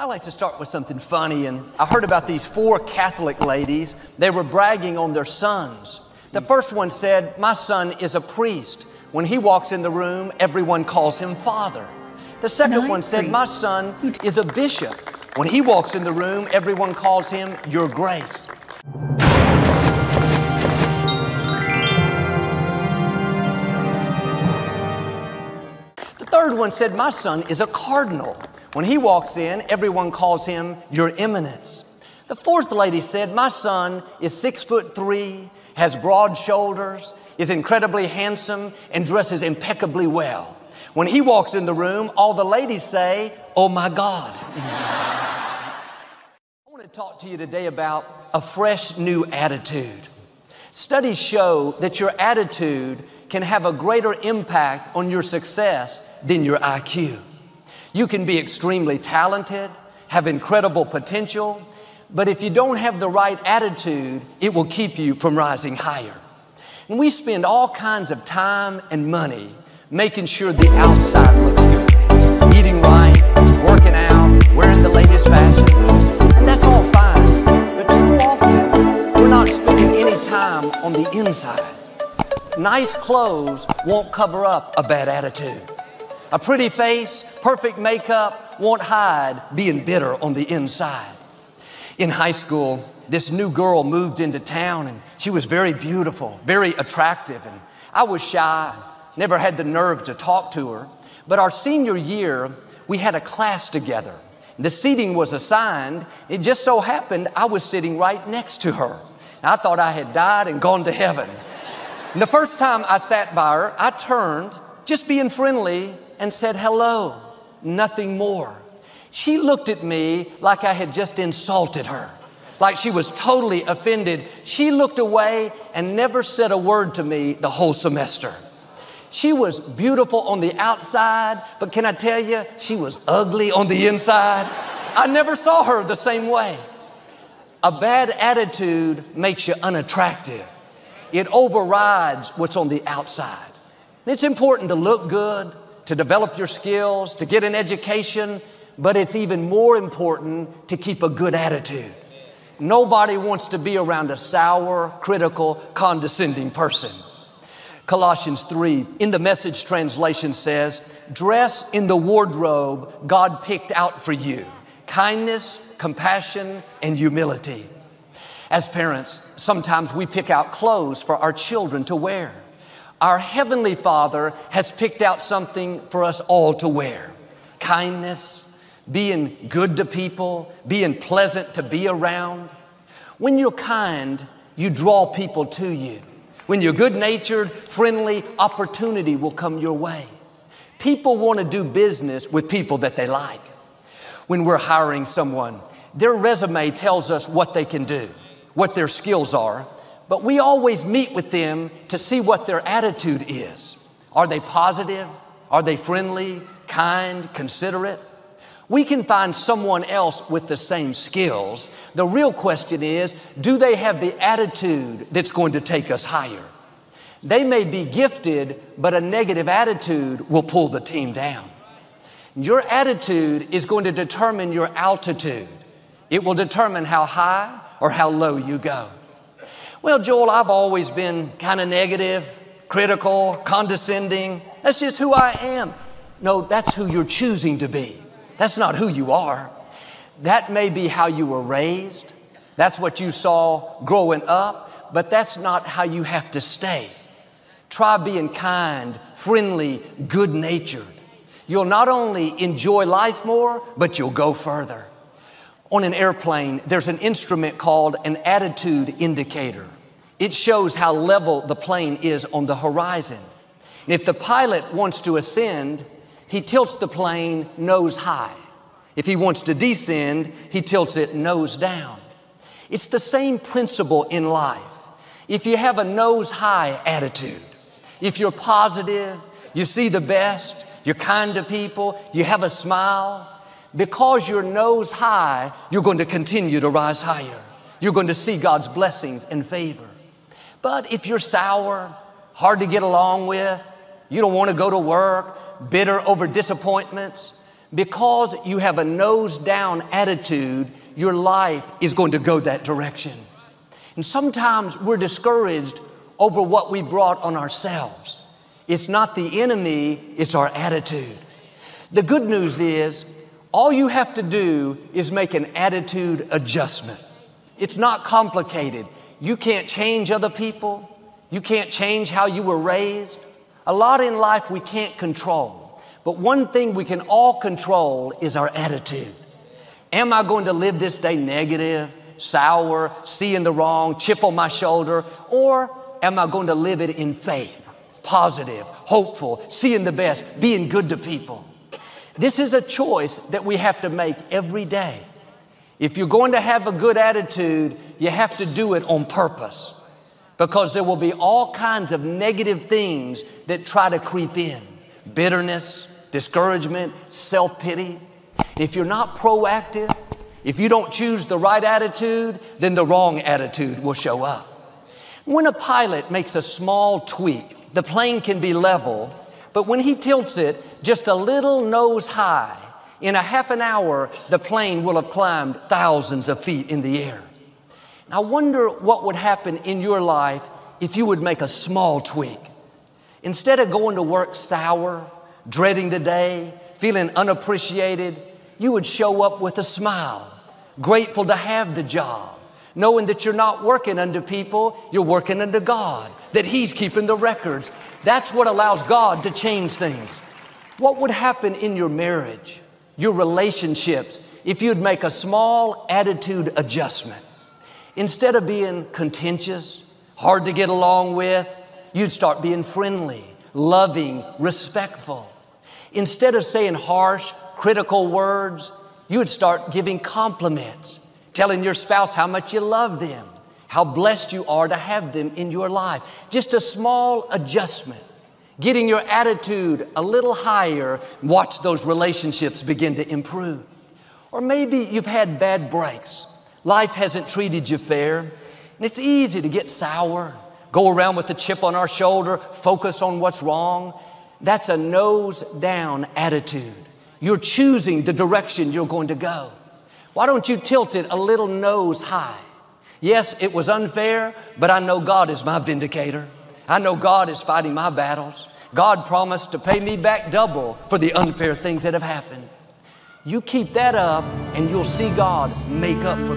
I like to start with something funny, and I heard about these 4 Catholic ladies. They were bragging on their sons. The first one said, "My son is a priest. When he walks in the room, everyone calls him father." The second one said, "My son is a bishop. When he walks in the room, everyone calls him Your Grace." The third one said, "My son is a cardinal. When he walks in, everyone calls him Your Eminence." The fourth lady said, "My son is 6'3", has broad shoulders, is incredibly handsome, and dresses impeccably well. When he walks in the room, all the ladies say, 'Oh my God.'" I want to talk to you today about a fresh new attitude. Studies show that your attitude can have a greater impact on your success than your IQ. You can be extremely talented, have incredible potential, but if you don't have the right attitude, it will keep you from rising higher. And we spend all kinds of time and money making sure the outside looks good. Eating right, working out, wearing the latest fashion, and that's all fine. But too often, we're not spending any time on the inside. Nice clothes won't cover up a bad attitude. A pretty face, perfect makeup won't hide being bitter on the inside. In high school, this new girl moved into town, and she was very beautiful, very attractive, and I was shy, never had the nerve to talk to her. But our senior year, we had a class together. The seating was assigned. It just so happened I was sitting right next to her. I thought I had died and gone to heaven. And the first time I sat by her, I turned, just being friendly, and said hello, nothing more. She looked at me like I had just insulted her, like she was totally offended. She looked away and never said a word to me the whole semester. She was beautiful on the outside, but can I tell you, she was ugly on the inside. I never saw her the same way. A bad attitude makes you unattractive. It overrides what's on the outside. It's important to look good, to develop your skills, to get an education, but it's even more important to keep a good attitude. Nobody wants to be around a sour, critical, condescending person. Colossians 3 in the Message translation says, "Dress in the wardrobe God picked out for you, kindness, compassion, and humility." As parents, sometimes we pick out clothes for our children to wear. Our Heavenly Father has picked out something for us all to wear. Kindness, being good to people, being pleasant to be around. When you're kind, you draw people to you. When you're good-natured, friendly, opportunity will come your way. People want to do business with people that they like. When we're hiring someone, their resume tells us what they can do, what their skills are, but we always meet with them to see what their attitude is. Are they positive? Are they friendly, kind, considerate? We can find someone else with the same skills. The real question is, do they have the attitude that's going to take us higher? They may be gifted, but a negative attitude will pull the team down. Your attitude is going to determine your altitude. It will determine how high or how low you go. "Well, Joel, I've always been kind of negative, critical, condescending. That's just who I am." No, that's who you're choosing to be. That's not who you are. That may be how you were raised. That's what you saw growing up, but that's not how you have to stay. Try being kind, friendly, good-natured. You'll not only enjoy life more, but you'll go further. On an airplane, there's an instrument called an attitude indicator. It shows how level the plane is on the horizon. If the pilot wants to ascend, he tilts the plane nose high. If he wants to descend, he tilts it nose down. It's the same principle in life. If you have a nose high attitude, if you're positive, you see the best, you're kind to people, you have a smile, because you're nose high, you're going to continue to rise higher. You're going to see God's blessings and favor. But if you're sour, hard to get along with, you don't want to go to work, bitter over disappointments, Because you have a nose down attitude, your life is going to go that direction. And sometimes we're discouraged over what we brought on ourselves. It's not the enemy, it's our attitude. The good news is, all you have to do is make an attitude adjustment. It's not complicated. You can't change other people. You can't change how you were raised. A lot in life we can't control. But one thing we can all control is our attitude. Am I going to live this day negative, sour, seeing the wrong, chip on my shoulder? Or am I going to live it in faith, positive, hopeful, seeing the best, being good to people? This is a choice that we have to make every day. If you're going to have a good attitude, you have to do it on purpose, because there will be all kinds of negative things that try to creep in. Bitterness, discouragement, self-pity. If you're not proactive, if you don't choose the right attitude, then the wrong attitude will show up. When a pilot makes a small tweak, the plane can be level, but when he tilts it just a little nose high, in a half an hour, the plane will have climbed thousands of feet in the air. I wonder what would happen in your life if you would make a small tweak. Instead of going to work sour, dreading the day, feeling unappreciated, you would show up with a smile, grateful to have the job, knowing that you're not working under people, you're working under God, that He's keeping the records. That's what allows God to change things. What would happen in your marriage, your relationships, if you'd make a small attitude adjustment? Instead of being contentious, hard to get along with, you'd start being friendly, loving, respectful. Instead of saying harsh, critical words, you would start giving compliments, telling your spouse how much you love them, how blessed you are to have them in your life. Just a small adjustment, getting your attitude a little higher, watch those relationships begin to improve. Or maybe you've had bad breaks. Life hasn't treated you fair, and it's easy to get sour, go around with a chip on our shoulder, focus on what's wrong. That's a nose down attitude. You're choosing the direction you're going to go. Why don't you tilt it a little nose high? Yes, it was unfair, but I know God is my vindicator. I know God is fighting my battles. God promised to pay me back double for the unfair things that have happened. You keep that up and you'll see God make up for